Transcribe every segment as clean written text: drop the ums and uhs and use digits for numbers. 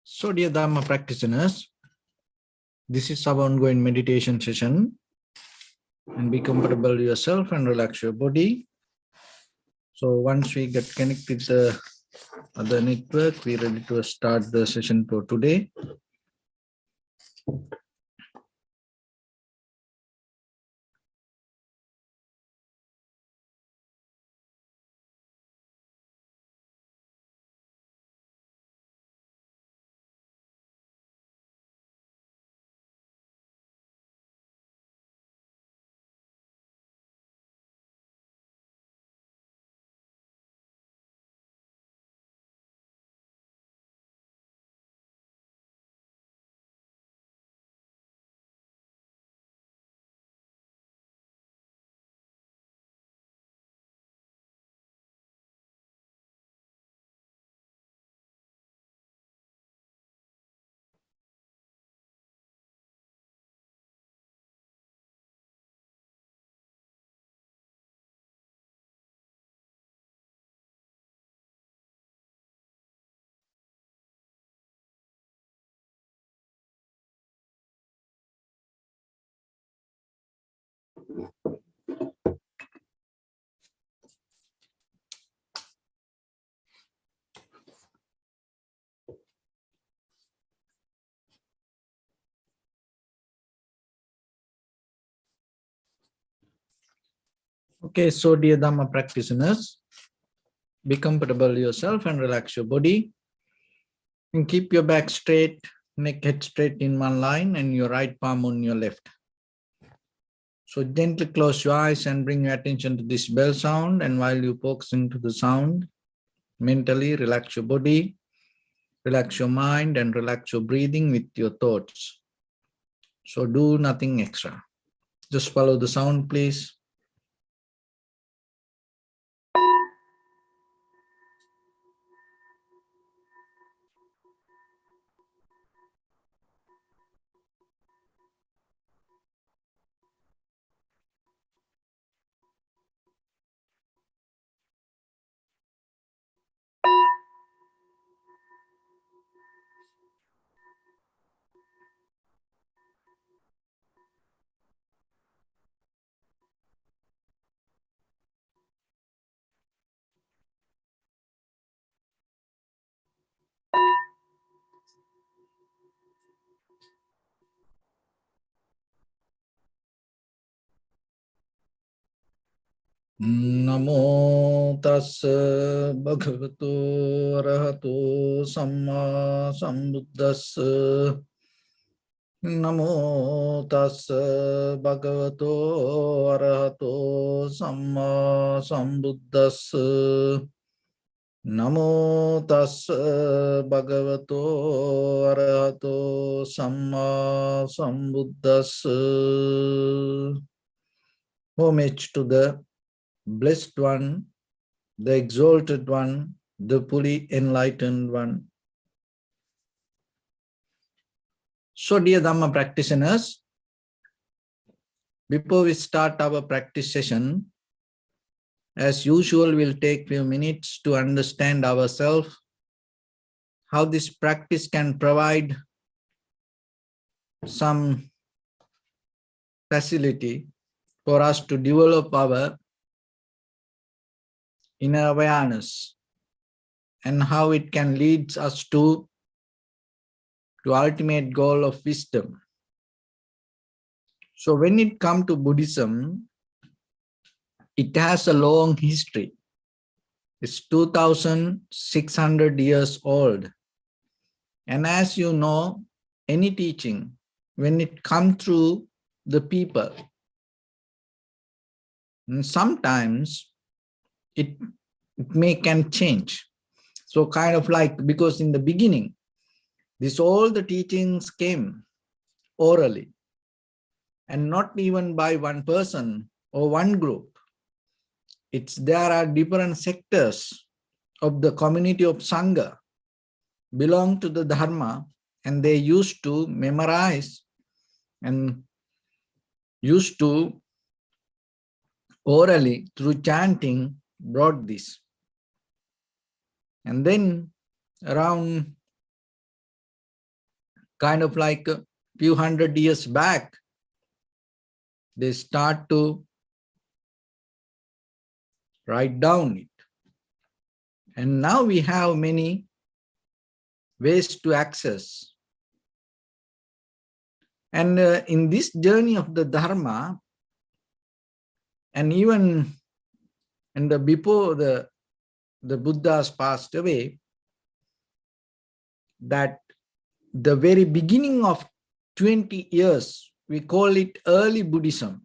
So, dear Dhamma practitioners, this is our ongoing meditation session. And be comfortable yourself and relax your body. So, once we get connected with the other network, we're ready to start the session for today. Okay, so dear Dhamma practitioners, be comfortable yourself and relax your body. And keep your back straight, neck head straight in one line, and your right palm on your left. So gently close your eyes and bring your attention to this bell sound. And while you focus into the sound, mentally relax your body, relax your mind, and relax your breathing with your thoughts. So do nothing extra. Just follow the sound, please. Namo tassa bhagavato arahato samma sambuddhassa. Namo tassa bhagavato arahato samma sambuddhassa. Namo tassa bhagavato arahato samma sambuddhassa. Homage to the Blessed One, the Exalted One, the fully enlightened One. So, dear Dhamma practitioners, before we start our practice session, as usual, we'll take few minutes to understand ourselves, how this practice can provide some facility for us to develop our inner awareness and how it can lead us to ultimate goal of wisdom. So when it comes to Buddhism, it has a long history. It's 2,600 years old. And as you know, any teaching, when it comes through the people, sometimes it can change. So kind of like, because in the beginning, all the teachings came orally, and not even by one person or one group. There are different sectors of the community of Sangha belong to the Dharma, and they used to memorize and used to orally through chanting brought this. And then around kind of like a few hundred years back, they start to write down it. And now we have many ways to access. And in this journey of the Dharma, and even before the Buddhas passed away, that the very beginning of 20 years, we call it early Buddhism.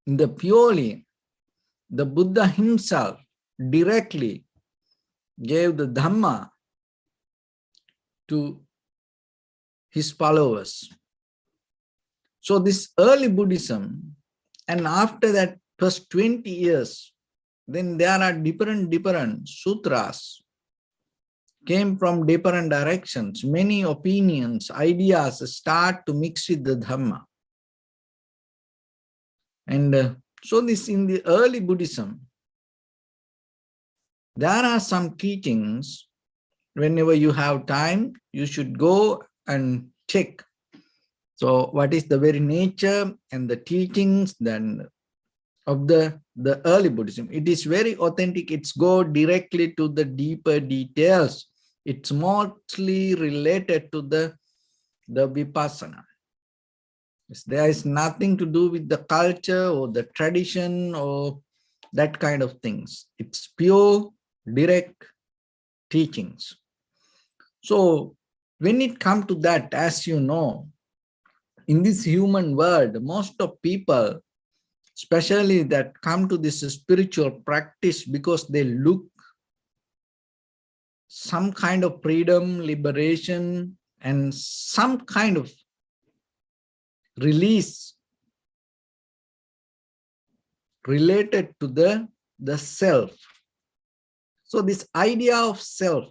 In the purely, the Buddha himself directly gave the Dhamma to his followers. So this early Buddhism, and after that first 20 years, then there are different sutras came from different directions. Many opinions, ideas start to mix with the Dhamma. And so this in the early Buddhism, there are some teachings. Whenever you have time, you should go and check. So what is the very nature and the teachings then of the early Buddhism? It is very authentic. It's go directly to the deeper details. It's mostly related to the Vipassana. There is nothing to do with the culture or the tradition or that kind of things. It's pure, direct teachings. So when it comes to that, as you know, in this human world, most of people, especially that come to this spiritual practice because they look some kind of freedom, liberation, and some kind of release related to the self. So this idea of self,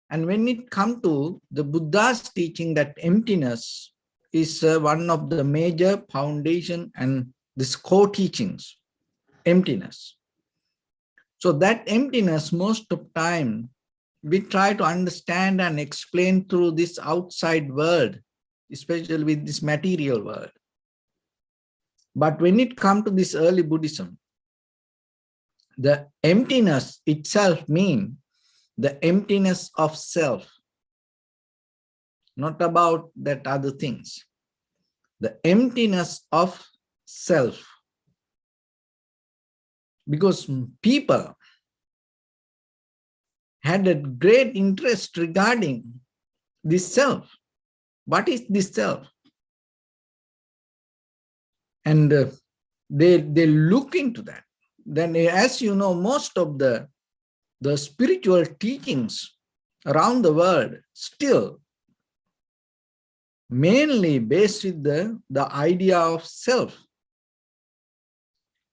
and when it comes to the Buddha's teaching that emptiness is one of the major foundation and this core teachings, emptiness. So that emptiness, most of time, we try to understand and explain through this outside world, especially with this material world. But when it comes to this early Buddhism, the emptiness itself means the emptiness of self, not about that other things. The emptiness of self. Because people had a great interest regarding this self. What is this self? And they look into that. Then, as you know, most of the spiritual teachings around the world still mainly based with the idea of self.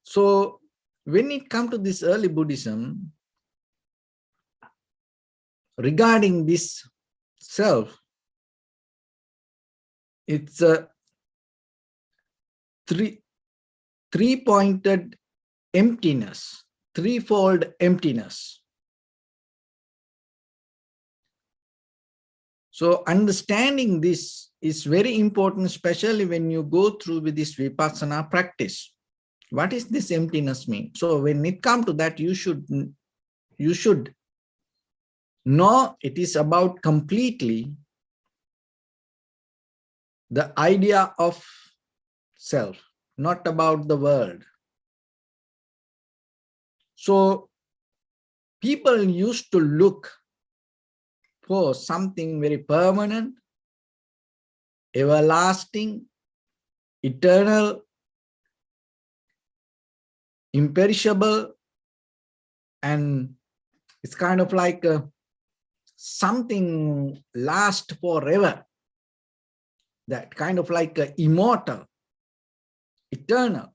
So when it comes to this early Buddhism, regarding this self, it's a three-pointed emptiness, threefold emptiness. So understanding this is very important, especially when you go through with this Vipassana practice. What does this emptiness mean? So when it comes to that, you should know it is about completely the idea of self, not about the world. So people used to look for something very permanent, everlasting, eternal, imperishable, and it's kind of like something lasts forever. That kind of like immortal, eternal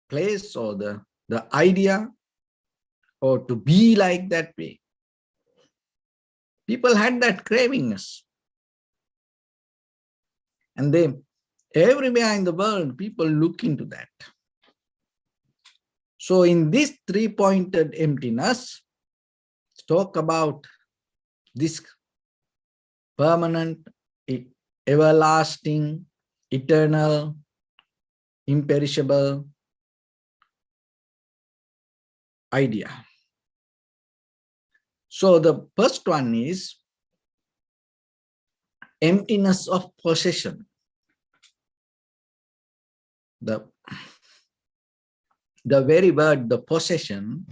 place or the idea, or to be like that way. People had that cravingness. And they, everywhere in the world, people look into that. So in this three-pointed emptiness, talk about this permanent, everlasting, eternal, imperishable idea. So the first one is emptiness of possession. The very word, the possession,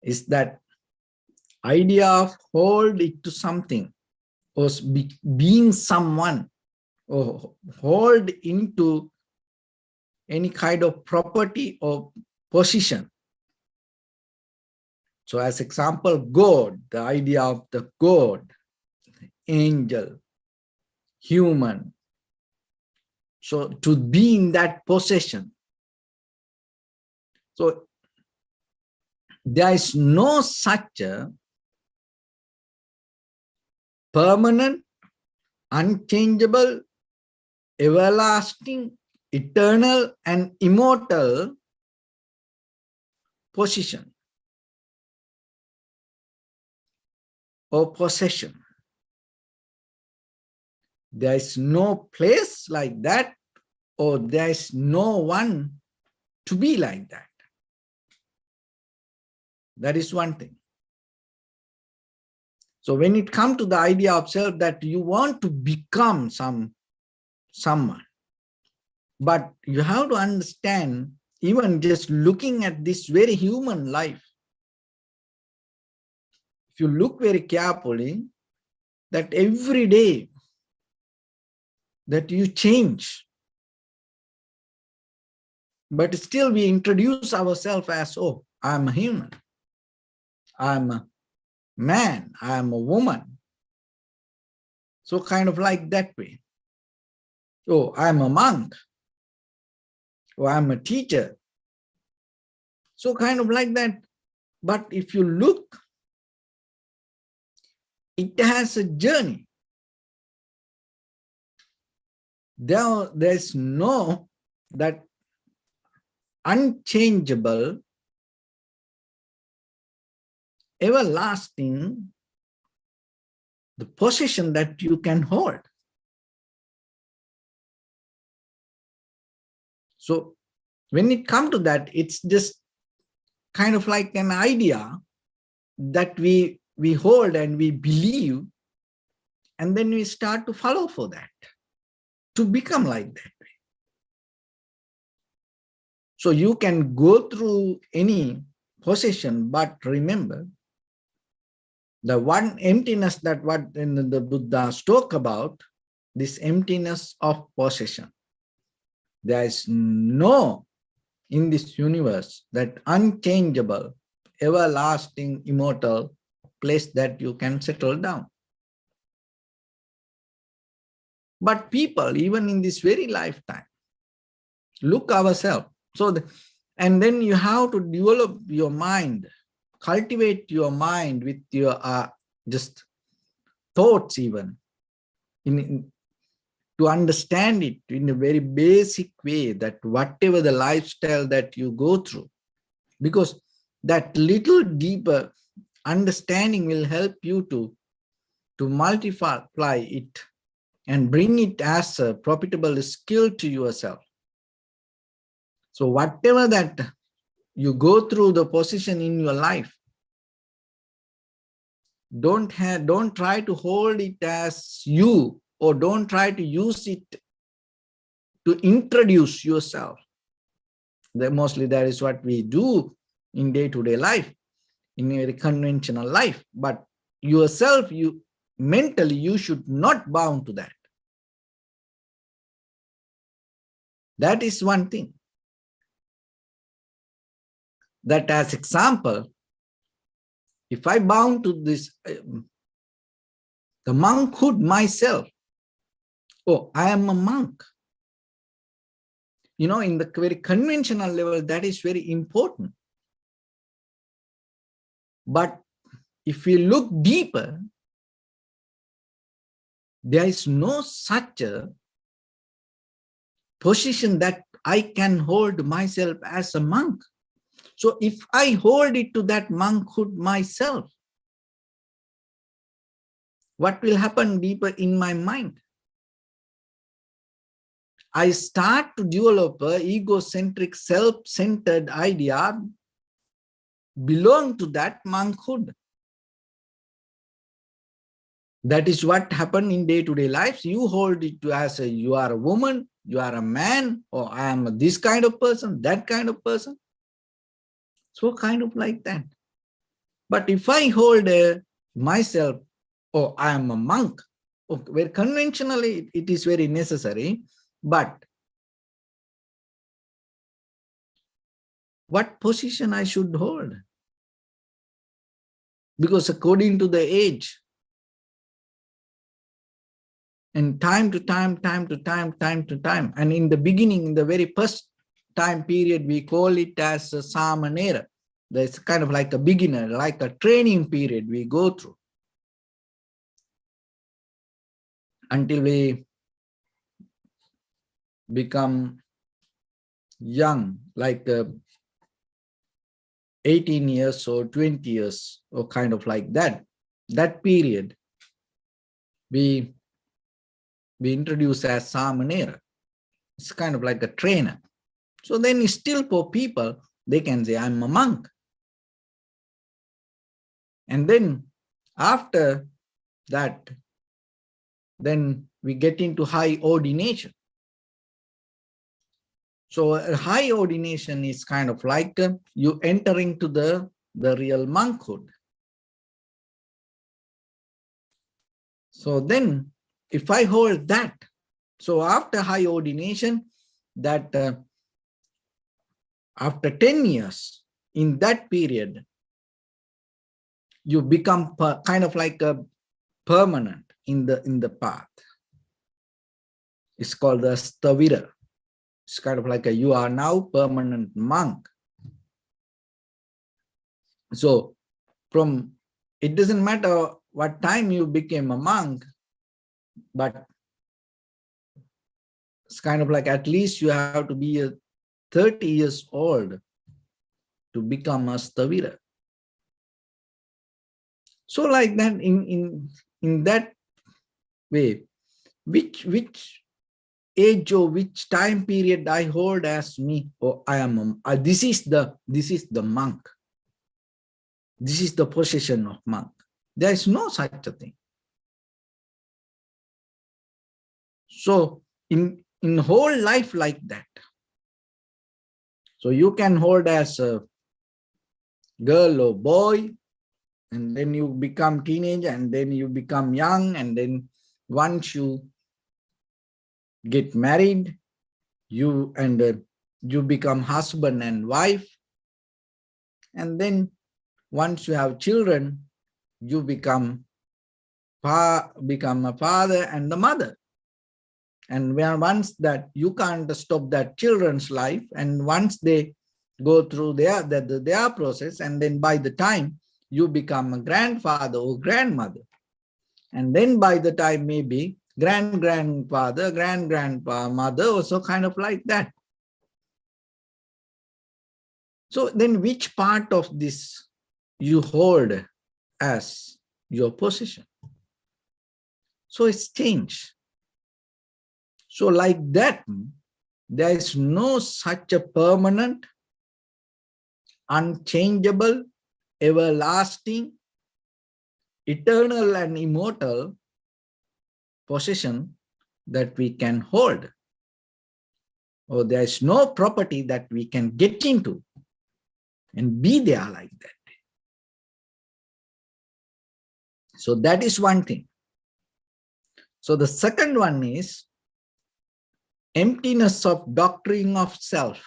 is that idea of hold it to something, or being someone, or hold into any kind of property or position. So as example, God, the idea of the God, angel, human. So to be in that possession. So there is no such a permanent, unchangeable, everlasting, eternal, and immortal position or possession. There is no place like that, or there is no one to be like that. That is one thing. So when it comes to the idea of self, that you want to become someone, but you have to understand, even just looking at this very human life, if you look very carefully, that every day that you change, but still we introduce ourselves as, oh, I'm a human, I'm a man, I'm a woman. So kind of like that way. Oh, I'm a monk, or I'm a teacher. So kind of like that. But if you look, it has a journey. There's no that unchangeable, everlasting, the position that you can hold. So when it comes to that, it's just kind of like an idea that we hold and we believe, and then we start to follow for that, to become like that way. So you can go through any possession, but remember, the one emptiness that what in the Buddha talk about, this emptiness of possession. There is no in this universe that unchangeable, everlasting, immortal place that you can settle down. But people, even in this very lifetime, look ourselves. So, and then you have to develop your mind, cultivate your mind with your just thoughts, even to understand it in a very basic way, that whatever the lifestyle that you go through, because that little deeper understanding will help you to multiply it and bring it as a profitable skill to yourself. So whatever that you go through the position in your life, don't try to hold it as you, or don't try to use it to introduce yourself. Mostly that is what we do in day-to-day life, in a very conventional life. But yourself, mentally, you should not bound to that. That is one thing. That as example, if I bound to this, the monkhood myself, oh, I am a monk. You know, in the very conventional level, that is very important. But if we look deeper, there is no such a position that I can hold myself as a monk. So if I hold it to that monkhood myself, what will happen deeper in my mind? I start to develop a egocentric, self-centered idea belong to that monkhood. That is what happened in day-to-day life. You hold it to as a, you are a woman, you are a man, or I am this kind of person, that kind of person. So kind of like that. But if I hold myself, oh, I am a monk, okay, where conventionally it is very necessary, but what position I should hold? Because according to the age, and time to time, and in the beginning, in the very first time period, we call it as a samanera. There's kind of like a beginner, like a training period we go through until we become young, like 18 years or 20 years, or kind of like that. That period we introduce as samanera. It's kind of like a trainer. So then still for people, they can say, I'm a monk. And then after that, then we get into high ordination. So a high ordination is kind of like you enter into the real monkhood. So then if I hold that, so after high ordination, that after 10 years, in that period, you become kind of like a permanent in the path. It's called the stavira. It's kind of like you are now permanent monk. So from, it doesn't matter what time you became a monk, but it's kind of like at least you have to be 30 years old to become a stavira. So like that, in that way, which age or which time period I hold as me, or I am this is the monk. This is the position of monk. There is no such a thing. So in whole life like that. So you can hold as a girl or boy, and then you become teenager, and then you become young, and then once you get married, you become husband and wife, and then once you have children, you become a father and the mother. And once that you can't stop that children's life, and once they go through their process, and then by the time you become a grandfather or grandmother, and then by the time maybe grandfather, grandmother, also kind of like that. So then which part of this you hold as your position? So it's changed. So like that, there is no such a permanent, unchangeable, everlasting, eternal and immortal position that we can hold. Or there is no property that we can get into and be there like that. So that is one thing. So the second one is emptiness of doctrine of self.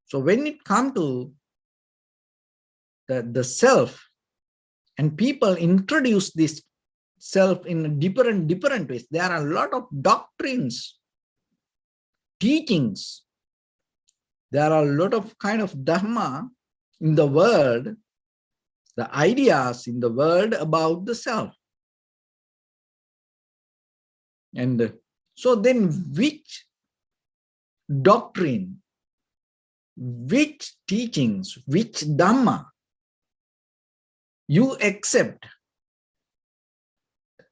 So when it comes to the self, and people introduce this self in different ways. There are a lot of doctrines, teachings. There are a lot of kind of Dhamma in the world, the ideas in the world about the self. And so then which doctrine which teachings, which Dhamma you accept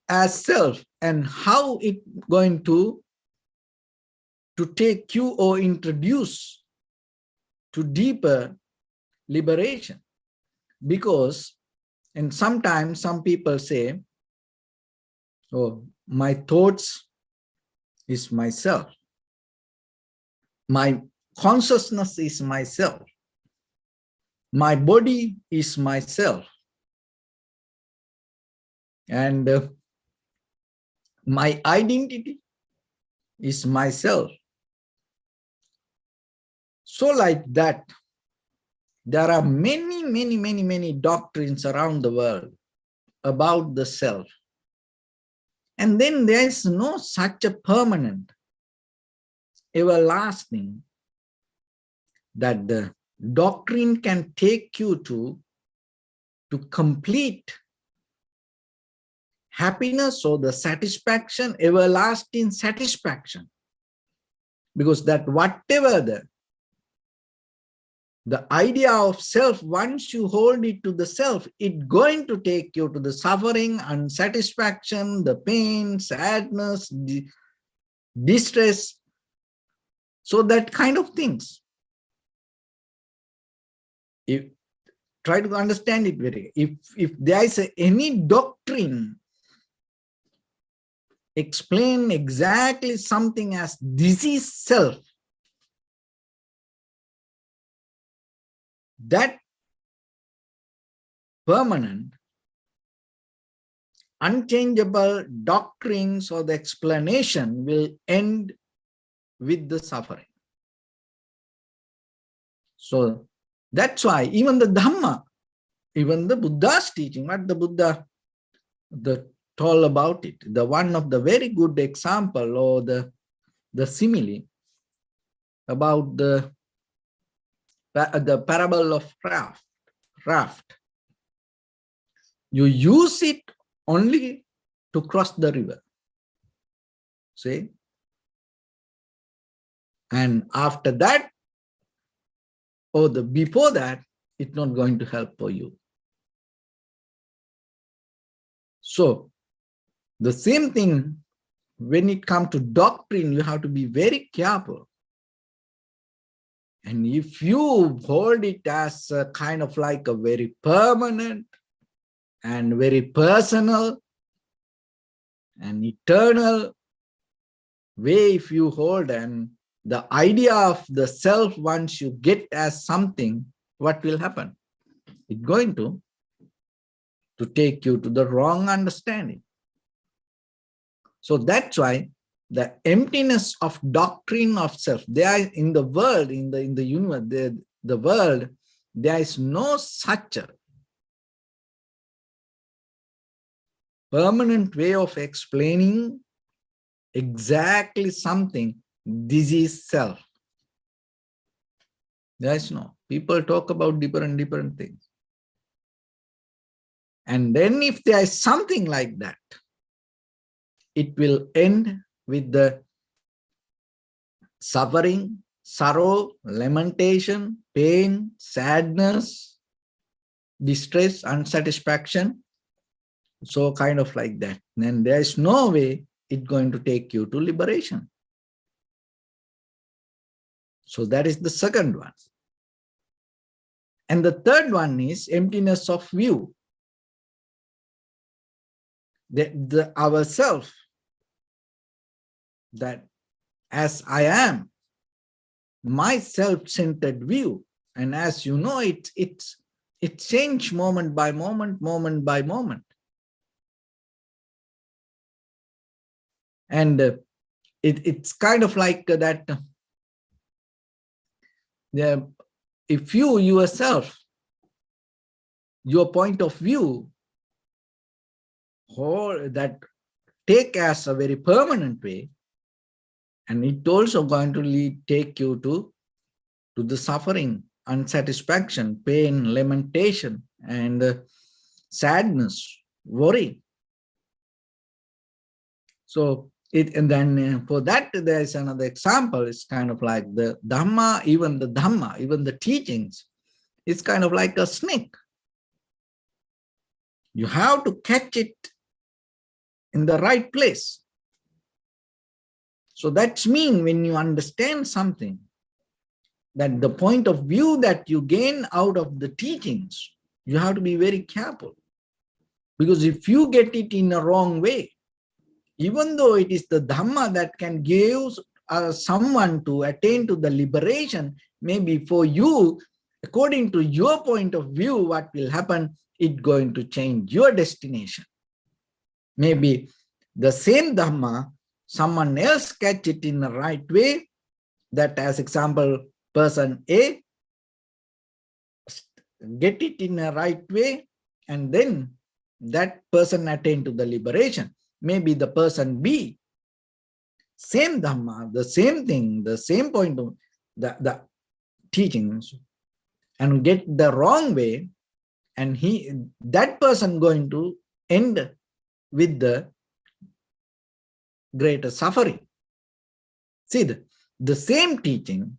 as self and how it going to take you or introduce to deeper liberation. Because, and sometimes some people say, oh, my thoughts is myself. My consciousness is myself. My body is myself. And my identity is myself. So like that, there are many doctrines around the world about the self. And then there is no such a permanent, everlasting, that the doctrine can take you to complete happiness or the satisfaction, everlasting satisfaction. Because that whatever the idea of self, once you hold it to the self, it's going to take you to the suffering, unsatisfaction, the pain, sadness, distress. So that kind of things. Try to understand it very. If there is any doctrine explain exactly something as this is self, that permanent, unchangeable doctrines or the explanation will end with the suffering. So that's why even the Dhamma, even the Buddha's teaching, what the Buddha told about it, the one of the very good example or the simile about the parable of raft. You use it only to cross the river. See? And after that, or before that, it's not going to help for you. So the same thing when it comes to doctrine, you have to be very careful. And if you hold it as a kind of like a very permanent and very personal and eternal way, if you hold, and the idea of the self, once you get as something, what will happen? It's going to take you to the wrong understanding. So that's why the emptiness of doctrine of self, there in the world, in the universe, the world, there is no such a permanent way of explaining exactly something. This is self. There is no. People talk about different things. And then if there is something like that, it will end with the suffering, sorrow, lamentation, pain, sadness, distress, unsatisfaction. So kind of like that. Then there is no way it's going to take you to liberation. So that is the second one. And the third one is emptiness of view. Ourself, that as I am, my self-centered view, and as you know, it changes moment by moment, moment by moment. And it's kind of like that. If you yourself, your point of view, or that take as a very permanent way, and it also going to take you to the suffering, unsatisfaction, pain, lamentation, and sadness, worry. So And then for that, there's another example. It's kind of like the Dhamma, even the teachings, it's kind of like a snake. You have to catch it in the right place. So that's mean when you understand something, that the point of view that you gain out of the teachings, you have to be very careful. Because if you get it in a wrong way, even though it is the Dhamma that can give someone to attain to the liberation, maybe for you, according to your point of view, what will happen, it's going to change your destination. Maybe the same Dhamma, someone else catch it in the right way, that as example, person A get it in a right way, and then that person attain to the liberation. Maybe the person B, same Dhamma, the same thing, the same point of the teachings, and get the wrong way, and that person going to end with the greater suffering. See, the same teaching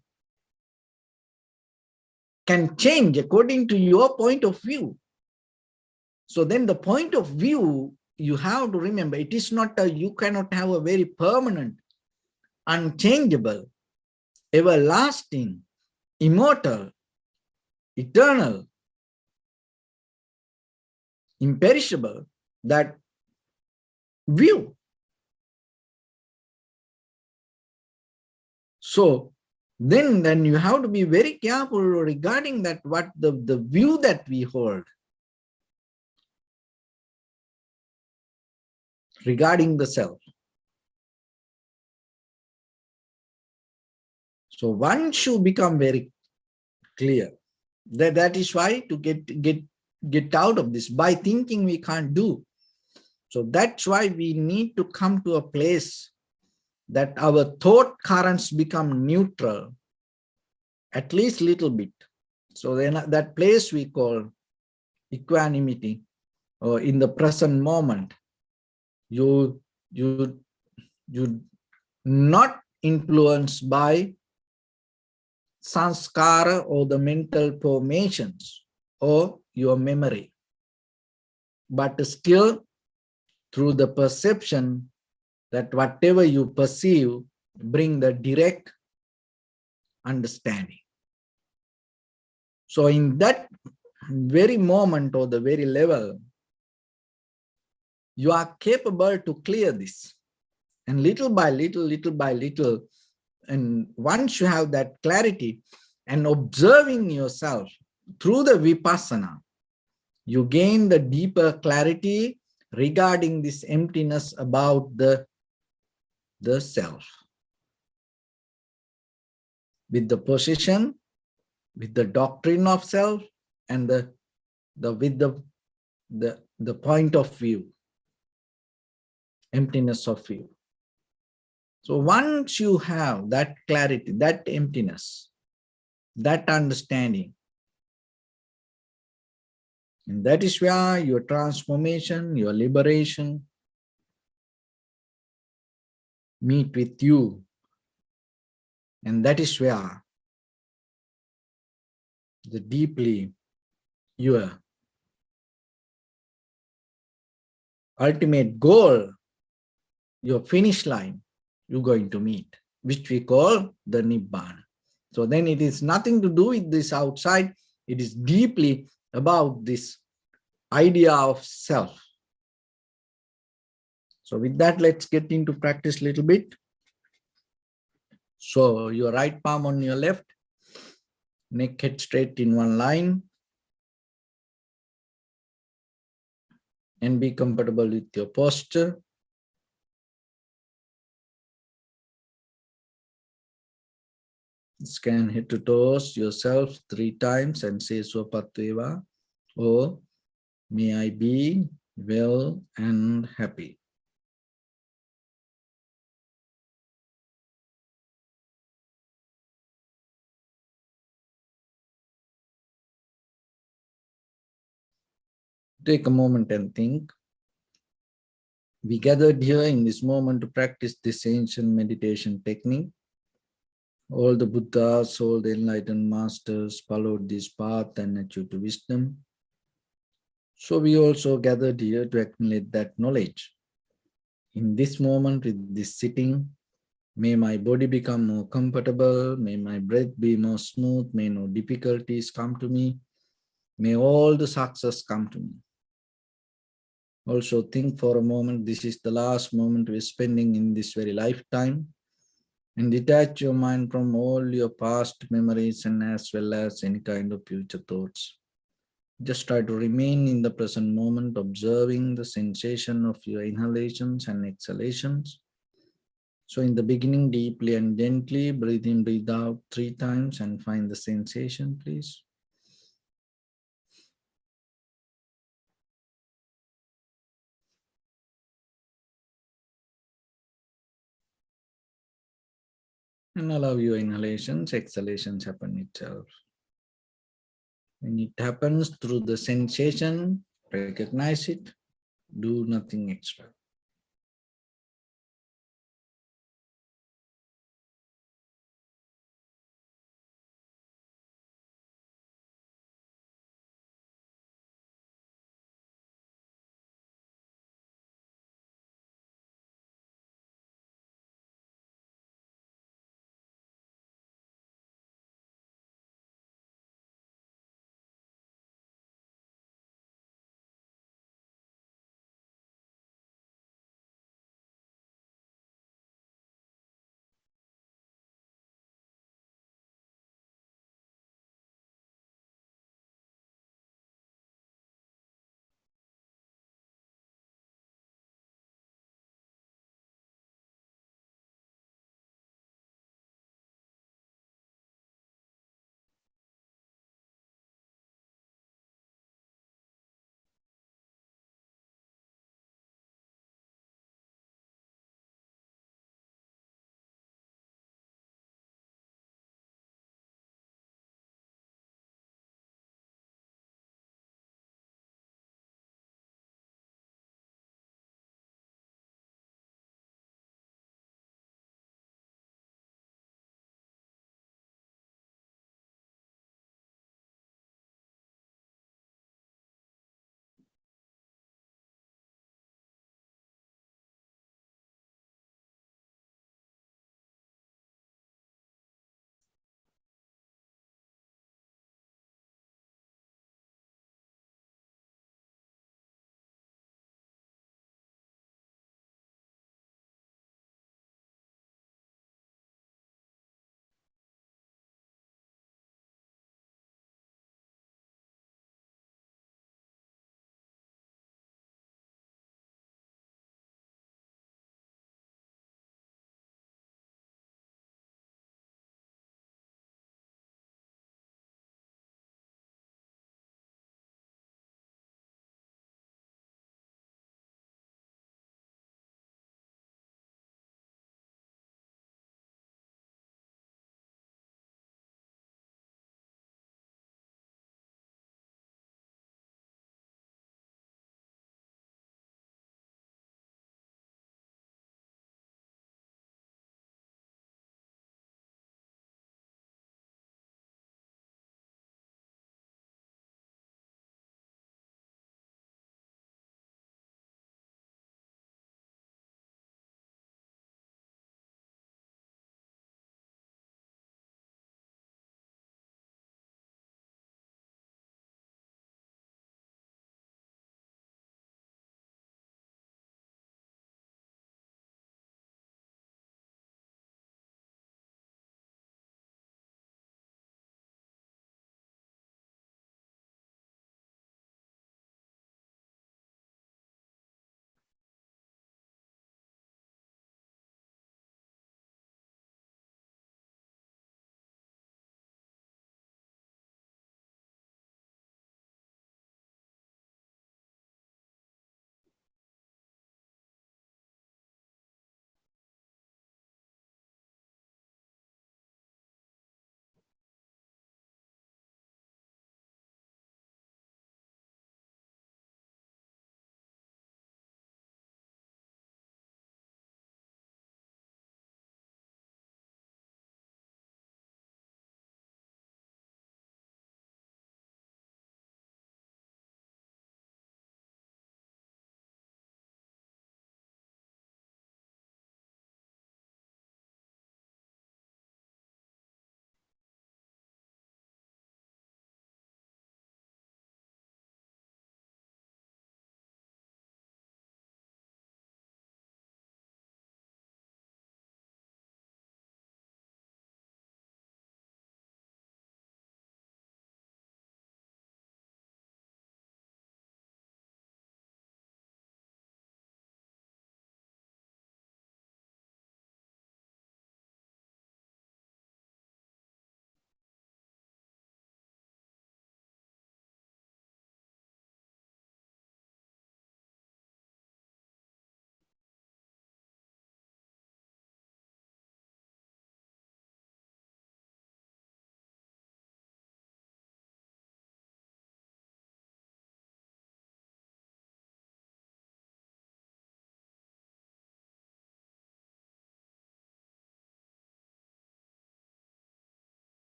can change according to your point of view. So then the point of view, you have to remember, it is not you cannot have a very permanent, unchangeable, everlasting, immortal, eternal, imperishable, that view. So then you have to be very careful regarding that, what the view that we hold regarding the self. So one should become very clear. That is why to get out of this, by thinking we can't do. So that's why we need to come to a place that our thought currents become neutral, at least little bit. So then that place we call equanimity, or in the present moment, you not influenced by sanskara or the mental formations or your memory, but still through the perception that whatever you perceive bring the direct understanding. So in that very moment or the very level, you are capable to clear this. And little by little, and once you have that clarity and observing yourself through the vipassana, you gain the deeper clarity regarding this emptiness about the self. With the position, with the doctrine of self, and with the point of view, emptiness of view. So once you have that clarity, that emptiness, that understanding, and that is where your transformation, your liberation meet with you. And that is where the deeply your ultimate goal, your finish line, you're going to meet, which we call the Nibbana. So then it is nothing to do with this outside. It is deeply about this idea of self. So with that, let's get into practice a little bit. So your right palm on your left, neck head straight in one line, and be comfortable with your posture. Scan head to toes yourself 3 times and say Swapatveva, or may I be well and happy. Take a moment and think. We gathered here in this moment to practice this ancient meditation technique. All the Buddhas, all the enlightened masters followed this path and achieved wisdom. So we also gathered here to accumulate that knowledge. In this moment, with this sitting, may my body become more comfortable, may my breath be more smooth, may no difficulties come to me, may all the success come to me. Also think for a moment, this is the last moment we're spending in this very lifetime, and detach your mind from all your past memories and as well as any kind of future thoughts. Just try to remain in the present moment, observing the sensation of your inhalations and exhalations. So in the beginning, deeply and gently, breathe in, breathe out 3 times and find the sensation, please. And allow your inhalations, exhalations happen itself. When it happens through the sensation, recognize it, do nothing extra.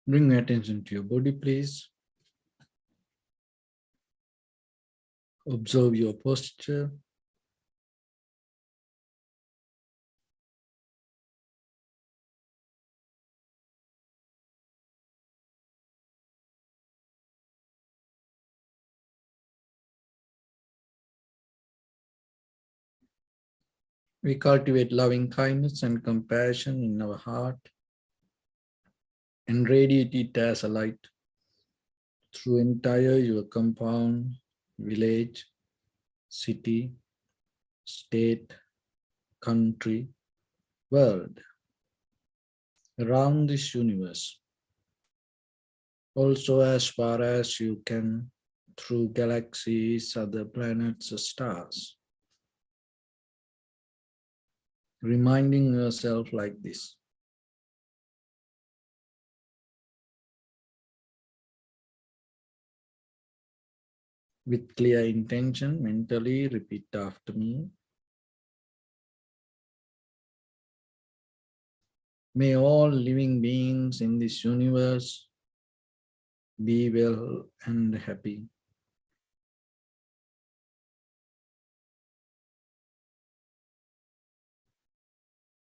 Bring your attention to your body, please. Observe your posture. We cultivate loving kindness and compassion in our heart and radiate it as a light through entire your compound, village, city, state, country, world, around this universe. Also as far as you can through galaxies, other planets, stars. Reminding yourself like this. With clear intention, mentally repeat after me. May all living beings in this universe be well and happy.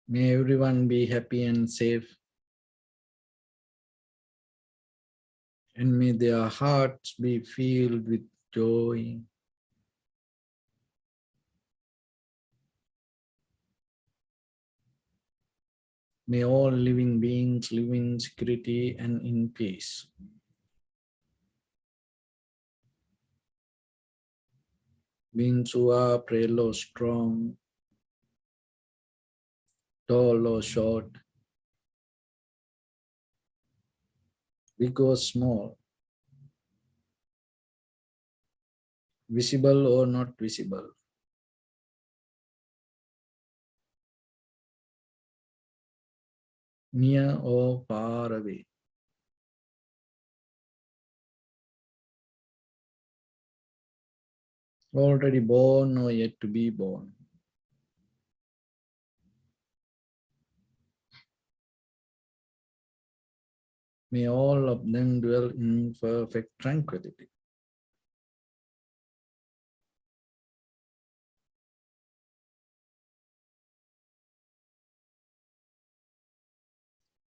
May everyone be happy and safe. And may their hearts be filled with joy. May all living beings live in security and in peace. Beings who are frail or strong, tall or short, big or small, visible or not visible, near or far away. Already born or yet to be born. May all of them dwell in perfect tranquility.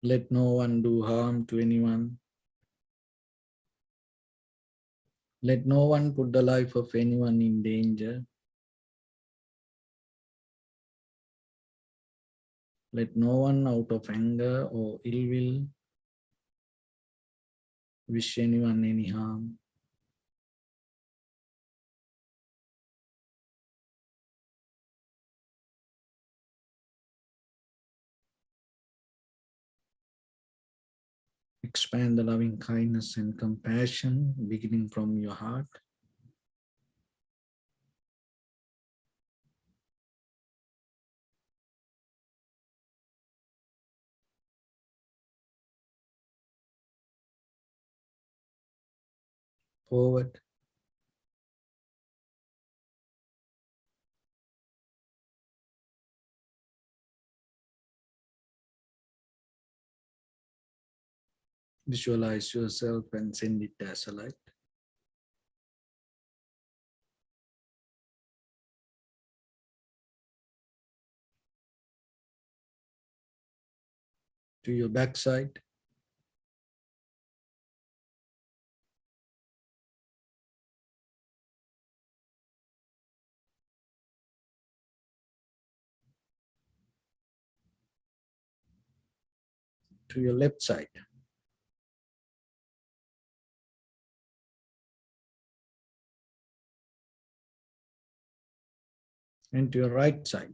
Let no one do harm to anyone. Let no one put the life of anyone in danger. Let no one out of anger or ill will wish anyone any harm. Expand the loving kindness and compassion beginning from your heart. Forward. Visualize yourself and send it as a light. To your backside. To your left side. And to your right side.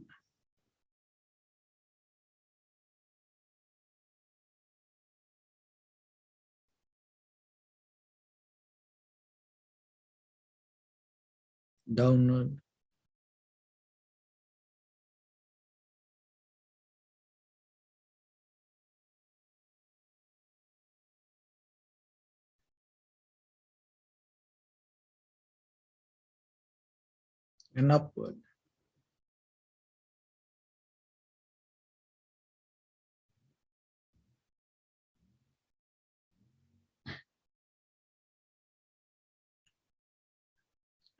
Downward. And upward.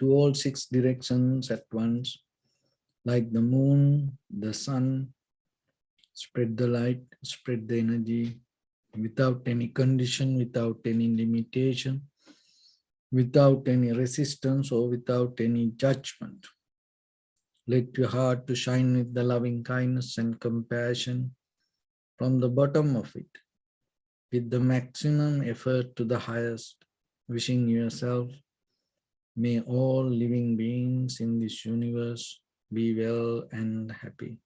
to all 6 directions at once, like the moon, the sun. Spread the light, spread the energy without any condition, without any limitation, without any resistance or without any judgment. Let your heart to shine with the loving kindness and compassion from the bottom of it, with the maximum effort to the highest, wishing yourself, may all living beings in this universe be well and happy.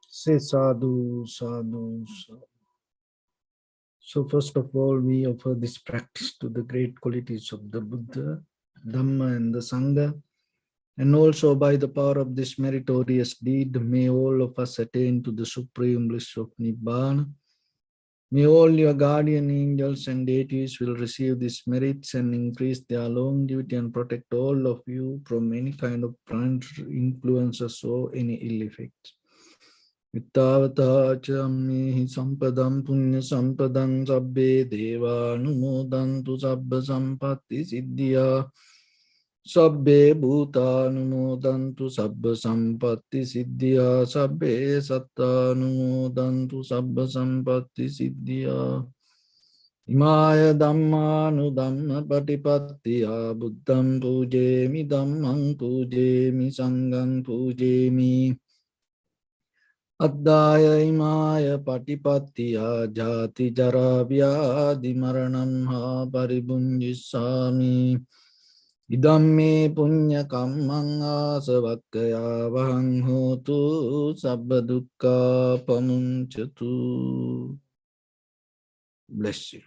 Say sadhu, sadhu, sadhu. So first of all, we offer this practice to the great qualities of the Buddha, Dhamma and the Sangha. And also by the power of this meritorious deed, may all of us attain to the supreme bliss of Nibbana. May all your guardian angels and deities will receive these merits and increase their longevity and protect all of you from any kind of influences or any ill effects. Vittavata chammehi sampadam punya sampadam sabbe deva numodantu sabba sampatti siddhya sabbe bhuta numodantu sabba sampatti siddhya sabbe satta numodantu sabba sampatti siddhya imaya dhammanu dhamma patipattiya buddham pujemi dhammam pujemi sangham pujemi Addaya imaya patipattiya jati jara vyadi maranam ha paribunjisami idamme punya kammang asavakkaya vahang hotu sabba dukkha pamunchatu. Bless you.